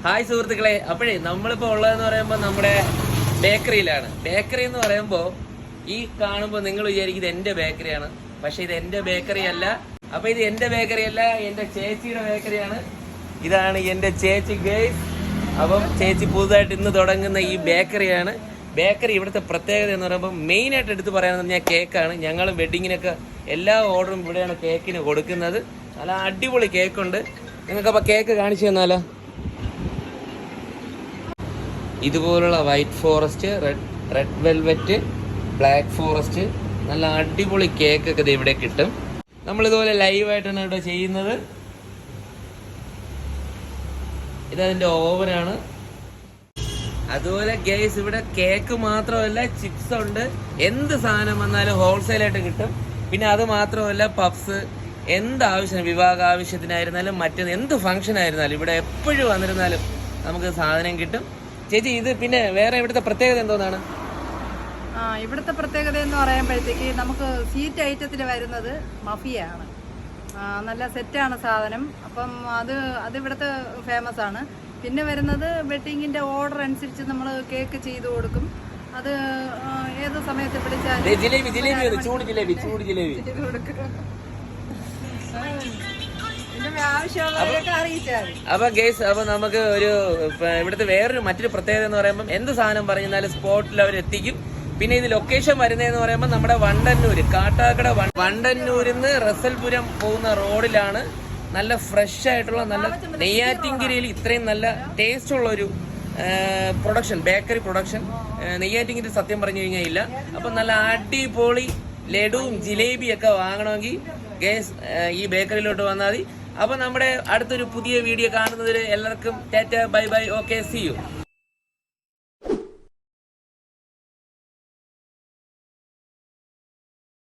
Hi സുഹൃത്തുക്കളെ, അപ്പോഴേ നമ്മളിപ്പോ ഉള്ളതെന്ന് പറയുമ്പോൾ നമ്മുടെ ബേക്കറിയിലാണ്. ബേക്കറി എന്ന് പറയുമ്പോൾ ഈ കാണുമ്പോൾ നിങ്ങൾ വിചാരിക്കും ഇത് എന്റെ ബേക്കറിയാണ്. പക്ഷെ ഇത് എന്റെ ബേക്കറി അല്ല. അപ്പൊ ഇത് എന്റെ ബേക്കറി അല്ല, എന്റെ ചേച്ചിയുടെ ബേക്കറിയാണ്. ഇതാണ് എന്റെ ചേച്ചി ഗൈസ്. അപ്പം ചേച്ചി പുതുതായിട്ട് ഇന്ന് തുടങ്ങുന്ന ഈ ബേക്കറിയാണ്. ബേക്കറി ഇവിടുത്തെ പ്രത്യേകത എന്ന് പറയുമ്പോൾ മെയിൻ ആയിട്ട് എടുത്ത് പറയാനെന്ന് പറഞ്ഞാൽ കേക്കാണ്. ഞങ്ങൾ വെഡിങ്ങിനൊക്കെ എല്ലാ ഓർഡറും ഇവിടെയാണ് കേക്കിന് കൊടുക്കുന്നത്. നല്ല അടിപൊളി കേക്കുണ്ട്. നിങ്ങൾക്കപ്പോൾ കേക്ക് കാണിച്ചു തന്നാലോ? ഇതുപോലുള്ള white forest, red velvet, black forest, നല്ല അടിപൊളി കേക്കൊക്കെ ഇത് ഇവിടെ കിട്ടും. നമ്മളിതുപോലെ ലൈവായിട്ടാണ് ഇവിടെ ചെയ്യുന്നത്. ഇതതിൻ്റെ ഓവനാണ്. അതുപോലെ ഗൈസ് ഇവിടെ കേക്ക് മാത്രമല്ല, ചിപ്സ് ഉണ്ട്. എന്ത് സാധനം വന്നാലും ഹോൾസെയിലായിട്ട് കിട്ടും. പിന്നെ അത് മാത്രമല്ല പഫ്സ്, എന്താവശ്യം, വിവാഹ ആവശ്യത്തിനായിരുന്നാലും മറ്റേത് എന്ത് ഫംഗ്ഷൻ ആയിരുന്നാലും ഇവിടെ എപ്പോഴും വന്നിരുന്നാലും നമുക്ക് സാധനം കിട്ടും. ചേച്ചി ഇത് പിന്നെ വേറെ ഇവിടുത്തെ പ്രത്യേകത എന്തോന്നാണ്? ഇവിടുത്തെ പ്രത്യേകത എന്ന് പറയുമ്പോഴത്തേക്ക് നമുക്ക് സ്വീറ്റ് ഐറ്റത്തിൽ വരുന്നത് മഫിയാണ്. നല്ല സെറ്റാണ് സാധനം. അപ്പം അത് ഇവിടുത്തെ ഫേമസ് ആണ്. പിന്നെ വരുന്നത് വെഡിങ്ങിന്റെ ഓർഡർ അനുസരിച്ച് നമ്മൾ കേക്ക് ചെയ്ത് കൊടുക്കും. അത് ഏത് സമയത്ത് വിളിച്ചാലും അപ്പൊ ഗേസ്, അപ്പൊ നമുക്ക് ഒരു ഇവിടുത്തെ വേറൊരു മറ്റൊരു പ്രത്യേകത എന്ന് പറയുമ്പോൾ എന്ത് സാധനം പറഞ്ഞാലും സ്പോട്ടിൽ അവർ എത്തിക്കും. പിന്നെ ഇത് ലൊക്കേഷൻ വരുന്നതെന്ന് പറയുമ്പോൾ നമ്മുടെ വണ്ടന്നൂര്, കാട്ടാക്കട വണ്ടന്നൂരിന്ന് റസൽപുരം പോകുന്ന റോഡിലാണ്. നല്ല ഫ്രഷ് ആയിട്ടുള്ള, നല്ല നെയ്യാറ്റിൻകരയിൽ ഇത്രയും നല്ല ടേസ്റ്റ് ഉള്ള ഒരു പ്രൊഡക്ഷൻ, ബേക്കറി പ്രൊഡക്ഷൻ നെയ്യാറ്റിൻകര സത്യം പറഞ്ഞു കഴിഞ്ഞാൽ ഇല്ല. അപ്പം നല്ല അടിപൊളി ലഡുവും ജിലേബിയൊക്കെ വാങ്ങണമെങ്കിൽ ഗേസ് ഈ ബേക്കറിയിലോട്ട് വന്നാൽ മതി. അപ്പം നമ്മുടെ അടുത്തൊരു പുതിയ വീഡിയോ കാണുന്നതിൽ എല്ലാവർക്കും tata, bye bye, okay, see U.